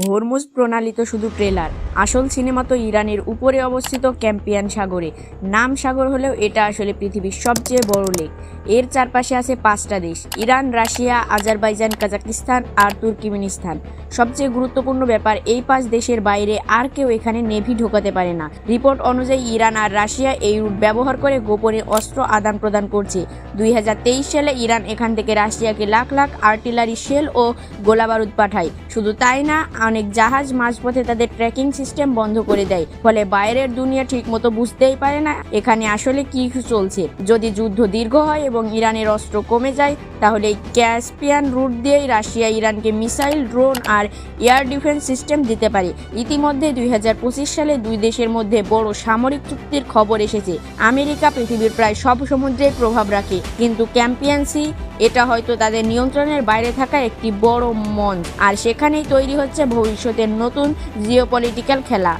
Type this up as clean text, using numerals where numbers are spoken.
Hormuz প্রণালী তো শুধু ট্রেলার, আসল সিনেমা তো ইরানের উপরে অবস্থিত ক্যাস্পিয়ান সাগরে। নাম সাগর হলেও এটা আসলে পৃথিবীর সবচেয়ে বড় লেক। এর চারপাশে আছে 5টা দেশ: ইরান, রাশিয়া, আজারবাইজান, কাজাকিস্তান আর তুর্কমেনিস্তান। সবচেয়ে গুরুত্বপূর্ণ ব্যাপার, এই 5 দেশের বাইরে আর কেউ এখানে নেভি ঢোকাতে পারে না। রিপোর্ট অনুযায়ী ইরান আর রাশিয়া এই রুট ব্যবহার করে গোপনে অস্ত্র আদান প্রদান করছে। 2023 সালে ইরান এখান থেকে রাশিয়াকে লাখ লাখ আর্টিলারি শেল ও গোলাবারুদ পাঠায়। শুধু তাই না, অনেক জাহাজ মাঝপথে তাদের ট্র্যাকিং সিস্টেম বন্ধ করে দেয়, ফলে বাইরের দুনিয়া ঠিকমতো বুঝতেই পারে না এখানে আসলে কি চলছে। যদি যুদ্ধ দীর্ঘ হয় এবং ইরানের অস্ত্র কমে যায়, তাহলে এই ক্যাস্পিয়ান রুট দিয়েই রাশিয়া ইরানকে মিসাইল, ড্রোন আর এয়ার ডিফেন্স সিস্টেম দিতে পারে। ইতিমধ্যে 2025 সালে দুই দেশের মধ্যে বড় সামরিক চুক্তির খবর এসেছে। আমেরিকা পৃথিবীর প্রায় সব সমুদ্রে প্রভাব রাখে, কিন্তু ক্যাস্পিয়ান সি এটা হয়তো তাদের নিয়ন্ত্রণের বাইরে থাকা একটি বড় মঞ্চ, আর সেখানেই তৈরি হচ্ছে ভবিষ্যতের নতুন জিওপলিটিক্যাল খেলা।